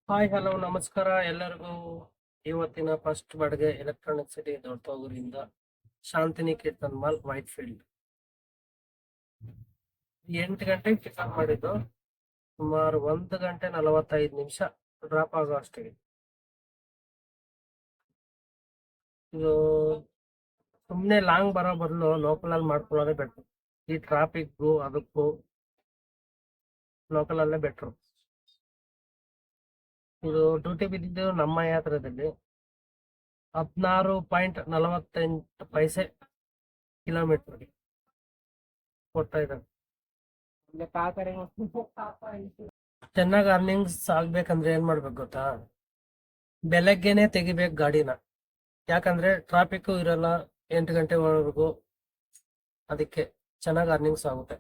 Hi hello ನಮಸ್ಕಾರ ಎಲ್ಲರಿಗೂ. ಇವತ್ತಿನ ಫಸ್ಟ್ ಬಾಡಿಗೆ ಎಲೆಕ್ಟ್ರಾನಿಕ್ ಸಿಟಿ ದೊಡ್ಡತೂರಿಂದ ಶಾಂತಿನಿಕೇತನ್ ಮಾಲ್ ವೈಟ್ ಫೀಲ್ಡ್ 8 ಗಂಟೆಗೆ ಪಿಕಪ್ ಮಾಡಿದ್ದು. ಸುಮಾರು 1 ಗಂಟೆ 45 ನಿಮಿಷ ಡ್ರಾಪ್ ಆಗೋ ಅಷ್ಟಿಗೆ. ಇದು ಸುಮ್ಮನೆ ಲಾಂಗ್ ಬರೋ ಬದಲು ಲೋಕಲ್ ಅಲ್ಲಿ ಮಾಡ್ಕೊಳ್ಳೋದೇ ಬೆಟ್ರು. ಈ ಟ್ರಾಫಿಕ್ಗೂ ಅದಕ್ಕೂ ಲೋಕಲ್ ಅಲ್ಲೇ ಬೆಟ್ರು. ಇದು ಡ್ಯೂಟಿ ಬಿದ್ದಿದ್ದು ನಮ್ಮ ಯಾತ್ರದಲ್ಲಿ 16.48 ಕಿಲೋಮೀಟರ್ ಕೊಡ್ತಾ ಇದ್ದಾರೆ. ಚೆನ್ನಾಗಿ ಅರ್ನಿಂಗ್ಸ್ ಆಗ್ಬೇಕಂದ್ರೆ ಏನ್ ಮಾಡ್ಬೇಕು ಗೊತ್ತಾ? ಬೆಳಗ್ಗೆನೆ ತೆಗಿಬೇಕು ಗಾಡಿನ. ಯಾಕಂದ್ರೆ ಟ್ರಾಫಿಕ್ ಇರಲ್ಲ 8 ಗಂಟೆವರೆಗೂ. ಅದಕ್ಕೆ ಚೆನ್ನಾಗಿ ಅರ್ನಿಂಗ್ಸ್ ಆಗುತ್ತೆ.